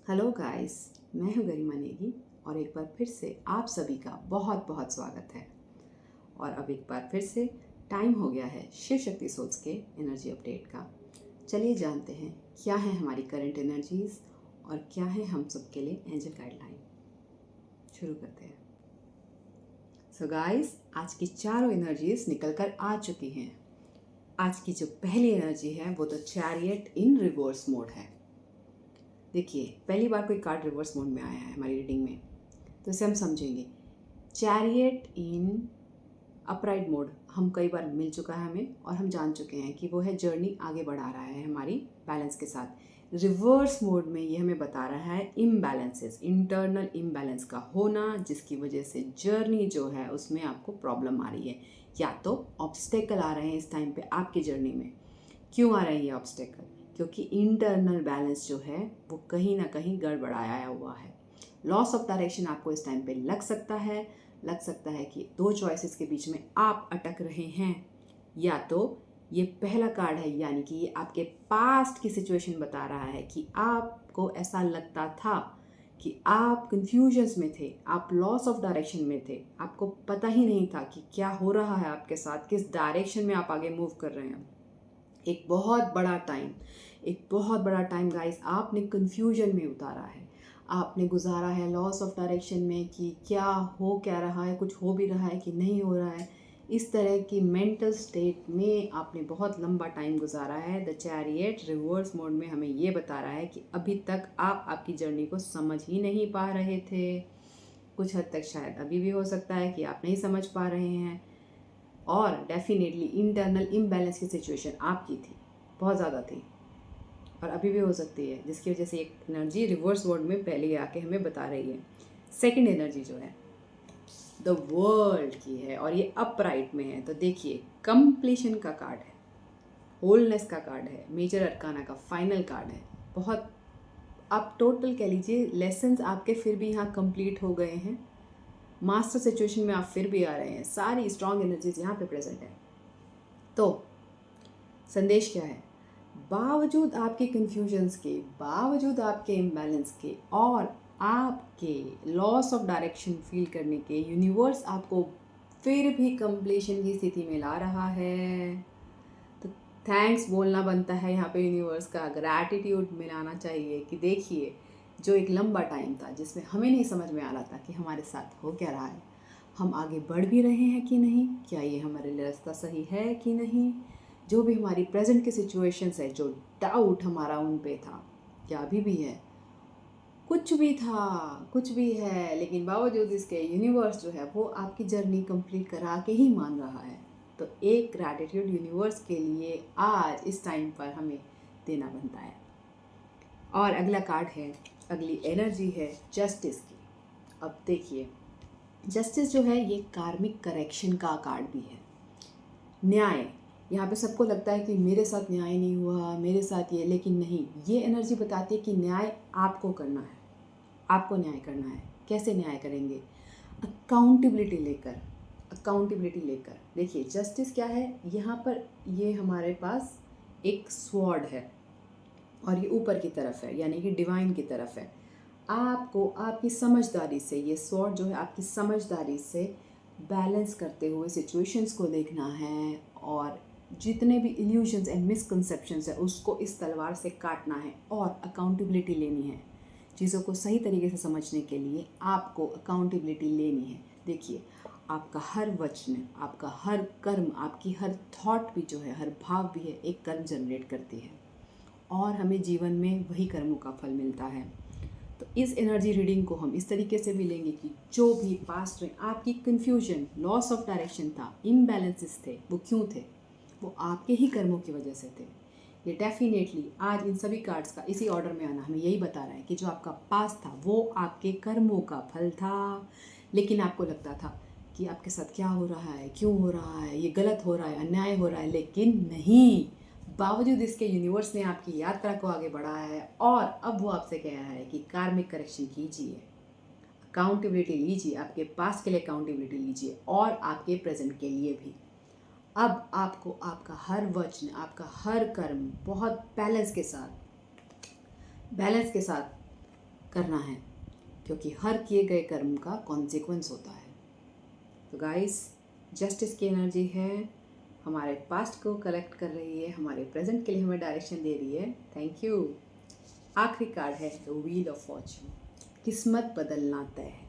Hello guys, मैं हूँ गरिमा नेगी और एक बार फिर से आप सभी का बहुत बहुत स्वागत है। और अब एक बार फिर से टाइम हो गया है शिव शक्ति सोल्स के एनर्जी अपडेट का। चलिए जानते हैं क्या है हमारी करंट एनर्जीज और क्या है हम सबके लिए एंजल गाइडलाइन। शुरू करते हैं। सो गाइस, आज की चारों एनर्जीज निकल कर आ चुकी हैं। आज की जो पहली एनर्जी है वो तो चैरियट इन रिवर्स मोड है। देखिए, पहली बार कोई कार्ड रिवर्स मोड में आया है हमारी रीडिंग में, तो इसे हम समझेंगे। चैरियट इन अपराइट मोड हम कई बार मिल चुका है हमें और हम जान चुके हैं कि वो है जर्नी आगे बढ़ा रहा है हमारी बैलेंस के साथ। रिवर्स मोड में ये हमें बता रहा है इम्बैलेंसेस, इंटरनल इम्बैलेंस का होना, जिसकी वजह से जर्नी जो है उसमें आपको प्रॉब्लम आ रही है या तो ऑब्स्टेकल आ रहे हैं इस टाइम पे आपकी जर्नी में। क्यों आ रहे हैं ये ऑब्स्टेकल? क्योंकि इंटरनल बैलेंस जो है वो कहीं ना कहीं गड़बड़ाया हुआ है। लॉस ऑफ डायरेक्शन आपको इस टाइम पे लग सकता है कि दो चॉइसेस के बीच में आप अटक रहे हैं। या तो ये पहला कार्ड है, यानी कि ये आपके पास्ट की सिचुएशन बता रहा है कि आपको ऐसा लगता था कि आप कंफ्यूजन्स में थे, आप लॉस ऑफ डायरेक्शन में थे, आपको पता ही नहीं था कि क्या हो रहा है आपके साथ, किस डायरेक्शन में आप आगे मूव कर रहे हैं। एक बहुत बड़ा टाइम गाइस आपने कंफ्यूजन में उतारा है, आपने गुजारा है लॉस ऑफ डायरेक्शन में कि क्या रहा है, कुछ हो भी रहा है कि नहीं हो रहा है। इस तरह की मेंटल स्टेट में आपने बहुत लंबा टाइम गुजारा है। द चैरियट रिवर्स मोड में हमें ये बता रहा है कि अभी तक आप आपकी जर्नी को समझ ही नहीं पा रहे थे। कुछ हद तक शायद अभी भी हो सकता है कि आप नहीं समझ पा रहे हैं। और डेफिनेटली इंटरनल इम्बैलेंस की सिचुएशन आपकी थी, बहुत ज़्यादा थी और अभी भी हो सकती है, जिसकी वजह से एक एनर्जी रिवर्स वर्ड में पहले आके हमें बता रही है। सेकंड एनर्जी जो है द वर्ल्ड की है और ये अपराइट में है। तो देखिए, कंप्लीशन का कार्ड है, होलनेस का कार्ड है, मेजर अरकाना का फाइनल कार्ड है। बहुत आप टोटल कह लीजिए लेसन्स आपके फिर भी यहाँ कंप्लीट हो गए हैं। मास्टर सिचुएशन में आप फिर भी आ रहे हैं। सारी स्ट्रॉन्ग एनर्जीज यहाँ पे प्रेजेंट है। तो संदेश क्या है? बावजूद आपके कंफ्यूजन्स के, बावजूद आपके इम्बैलेंस के और आपके लॉस ऑफ डायरेक्शन फील करने के, यूनिवर्स आपको फिर भी कंप्लीशन की स्थिति में ला रहा है। तो थैंक्स बोलना बनता है यहाँ पे यूनिवर्स का, ग्रैटिट्यूड मिलाना चाहिए कि देखिए, जो एक लंबा टाइम था जिसमें हमें नहीं समझ में आ रहा था कि हमारे साथ हो क्या रहा है, हम आगे बढ़ भी रहे हैं कि नहीं, क्या ये हमारे लिए रास्ता सही है कि नहीं, जो भी हमारी प्रेजेंट की सिचुएशंस है, जो डाउट हमारा उन पे था, क्या अभी भी है, कुछ भी था, कुछ भी है, लेकिन बावजूद इसके यूनिवर्स जो है वो आपकी जर्नी कंप्लीट करा के ही मान रहा है। तो एक ग्रैटिट्यूड यूनिवर्स के लिए आज इस टाइम पर हमें देना बनता है। और अगला कार्ड है, अगली एनर्जी है जस्टिस की। अब देखिए, जस्टिस जो है ये कार्मिक करेक्शन का कार्ड भी है, न्याय। यहाँ पे सबको लगता है कि मेरे साथ न्याय नहीं हुआ, मेरे साथ ये, लेकिन नहीं, ये एनर्जी बताती है कि न्याय आपको करना है, आपको न्याय करना है। कैसे न्याय करेंगे? अकाउंटेबिलिटी लेकर, अकाउंटेबिलिटी लेकर। देखिए, जस्टिस क्या है यहाँ पर, ये हमारे पास एक स्वॉर्ड है और ये ऊपर की तरफ है, यानी कि डिवाइन की तरफ है। आपको आपकी समझदारी से, ये स्वॉर्ड जो है आपकी समझदारी से बैलेंस करते हुए सिचुएशंस को देखना है और जितने भी इल्यूजन्स एंड मिसकंसेप्शंस है उसको इस तलवार से काटना है और अकाउंटेबिलिटी लेनी है। चीज़ों को सही तरीके से समझने के लिए आपको अकाउंटेबिलिटी लेनी है। देखिए, आपका हर वचन, आपका हर कर्म, आपकी हर थॉट भी जो है, हर भाव भी है, एक कर्म जनरेट करती है और हमें जीवन में वही कर्मों का फल मिलता है। तो इस एनर्जी रीडिंग को हम इस तरीके से भी लेंगे कि जो भी पास्ट में आपकी कन्फ्यूजन, लॉस ऑफ डायरेक्शन था, इम्बैलेंसेस थे, वो क्यों थे? वो आपके ही कर्मों की वजह से थे। ये डेफिनेटली आज इन सभी कार्ड्स का इसी ऑर्डर में आना हमें यही बता रहा है कि जो आपका पास्ट था वो आपके कर्मों का फल था। लेकिन आपको लगता था कि आपके साथ क्या हो रहा है, क्यों हो रहा है, ये गलत हो रहा है, अन्याय हो रहा है, लेकिन नहीं, बावजूद इसके यूनिवर्स ने आपकी यात्रा को आगे बढ़ाया है और अब वो आपसे कह रहा है कि कार्मिक करेक्शन कीजिए, अकाउंटेबिलिटी लीजिए, आपके पास्ट के लिए अकाउंटेबिलिटी लीजिए और आपके प्रेजेंट के लिए भी। अब आपको आपका हर वचन, आपका हर कर्म बहुत बैलेंस के साथ करना है, क्योंकि हर किए गए कर्म का कॉन्सिक्वेंस होता है। तो गाइस, जस्टिस की एनर्जी है, हमारे पास्ट को कलेक्ट कर रही है, हमारे प्रेजेंट के लिए हमें डायरेक्शन दे रही है। Thank you. आखिरी कार्ड है द व्हील ऑफ फॉर्चून। किस्मत बदलना तय है,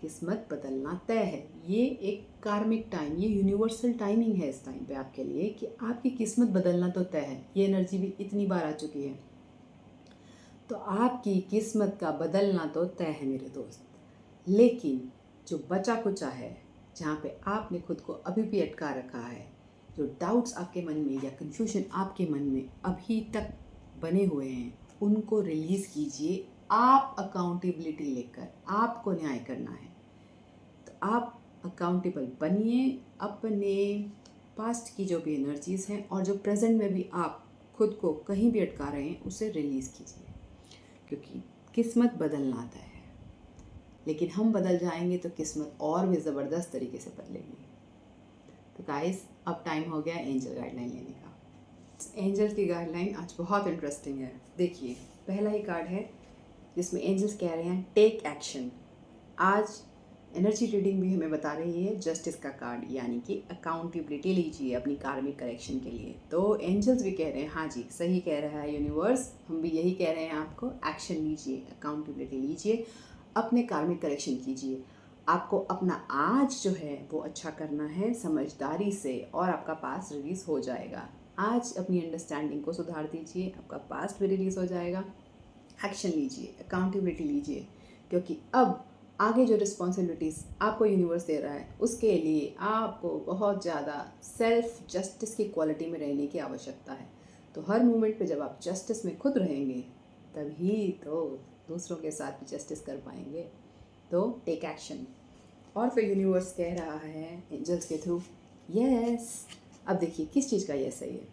किस्मत बदलना तय है। ये एक कार्मिक टाइम, ये यूनिवर्सल टाइमिंग है इस टाइम पे आपके लिए कि आपकी किस्मत बदलना तो तय है। ये एनर्जी भी इतनी बार आ चुकी है, तो आपकी किस्मत का बदलना तो तय है मेरे दोस्त। लेकिन जो बचा कुचा है, जहाँ पे आपने खुद को अभी भी अटका रखा है, जो डाउट्स आपके मन में या कन्फ्यूजन आपके मन में अभी तक बने हुए हैं, उनको रिलीज़ कीजिए। आप अकाउंटेबिलिटी लेकर आपको न्याय करना है, तो आप अकाउंटेबल बनिए अपने पास्ट की जो भी एनर्जीज़ हैं, और जो प्रेजेंट में भी आप खुद को कहीं भी अटका रहे हैं उसे रिलीज़ कीजिए, क्योंकि किस्मत बदलना आता है। लेकिन हम बदल जाएंगे तो किस्मत और भी ज़बरदस्त तरीके से बदलेगी। तो गाइस, अब टाइम हो गया एंजल गाइडलाइन लेने का। एंजल की गाइडलाइन आज बहुत इंटरेस्टिंग है। देखिए, पहला ही कार्ड है जिसमें एंजल्स कह रहे हैं टेक एक्शन। आज एनर्जी रीडिंग भी हमें बता रही है जस्टिस का कार्ड, यानी कि अकाउंटेबिलिटी लीजिए अपनी कार्मिक करेक्शन के लिए। तो एंजल्स भी कह रहे हैं हाँ जी, सही कह रहा है यूनिवर्स, हम भी यही कह रहे हैं आपको, एक्शन लीजिए, अकाउंटेबिलिटी लीजिए, अपने कार्मिक करेक्शन कीजिए। आपको अपना आज जो है वो अच्छा करना है समझदारी से, और आपका पास्ट रिलीज़ हो जाएगा। आज अपनी अंडरस्टैंडिंग को सुधार दीजिए, आपका पास्ट भी रिलीज़ हो जाएगा। एक्शन लीजिए, अकाउंटेबिलिटी लीजिए, क्योंकि अब आगे जो रिस्पॉन्सिबिलिटीज़ आपको यूनिवर्स दे रहा है उसके लिए आपको बहुत ज़्यादा सेल्फ जस्टिस की क्वालिटी में रहने की आवश्यकता है। तो हर मोमेंट पे जब आप जस्टिस में खुद रहेंगे, तभी तो दूसरों के साथ भी जस्टिस कर पाएंगे। तो टेक एक्शन। और फिर यूनिवर्स कह रहा है एंजल्स के थ्रू यस। अब देखिए किस चीज़ का यस है ये।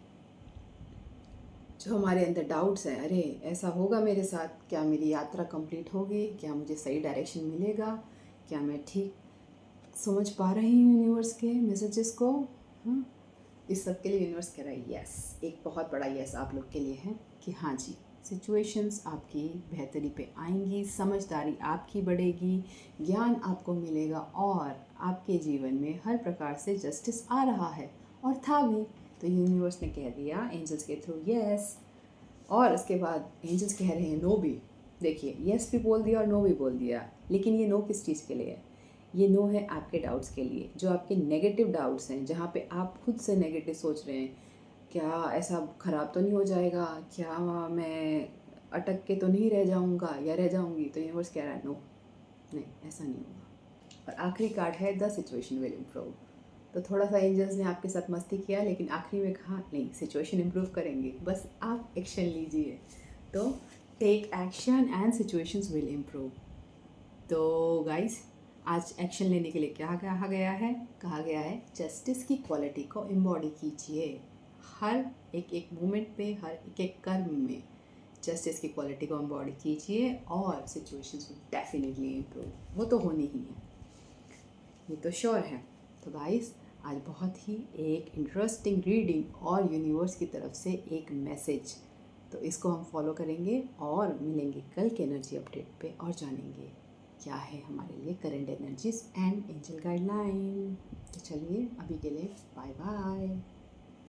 जो हमारे अंदर डाउट्स हैं, अरे ऐसा होगा मेरे साथ, क्या मेरी यात्रा कंप्लीट होगी, क्या मुझे सही डायरेक्शन मिलेगा, क्या मैं ठीक समझ पा रही हूँ यूनिवर्स के मैसेजेस को, हाँ, इस सब के लिए यूनिवर्स कह रहा है यस। एक बहुत बड़ा यस आप लोग के लिए है कि हाँ जी, सिचुएशंस आपकी बेहतरी पे आएंगी, समझदारी आपकी बढ़ेगी, ज्ञान आपको मिलेगा, और आपके जीवन में हर प्रकार से जस्टिस आ रहा है और था भी। तो यूनिवर्स ने कह दिया एंजल्स के थ्रू यस। और उसके बाद एंजल्स कह रहे हैं नो भी। देखिए, यस भी बोल दिया और नो भी बोल दिया, लेकिन ये नो किस चीज़ के लिए है? ये नो है आपके डाउट्स के लिए, जो आपके नेगेटिव डाउट्स हैं, जहाँ पे आप खुद से नेगेटिव सोच रहे हैं, क्या ऐसा ख़राब तो नहीं हो जाएगा, क्या मैं अटक के तो नहीं रह जाऊँगा या रह जाऊँगी। तो यूनिवर्स कह रहा है नो, नहीं ऐसा नहीं होगा। और आखिरी कार्ड है द सिचुएशन विल इम्प्रूव। तो थोड़ा सा एंजल्स ने आपके साथ मस्ती किया, लेकिन आखिरी में कहा नहीं, सिचुएशन इम्प्रूव करेंगे, बस आप एक्शन लीजिए। तो take action and situations will improve. तो गाइस, आज एक्शन लेने के लिए क्या कहा गया है? कहा गया है जस्टिस की क्वालिटी को एम्बॉडी कीजिए। हर एक एक मोमेंट पे, हर एक एक कर्म में जस्टिस की क्वालिटी को एम्बॉडी कीजिए, और सिचुएशंस विल डेफिनेटली इम्प्रूव। वो तो होनी ही है, ये तो श्योर है। तो गाइस, आज बहुत ही एक इंटरेस्टिंग रीडिंग और यूनिवर्स की तरफ से एक मैसेज, तो इसको हम फॉलो करेंगे और मिलेंगे कल के एनर्जी अपडेट पे, और जानेंगे क्या है हमारे लिए current energies and angel guideline. तो चलिए अभी के लिए बाय बाय।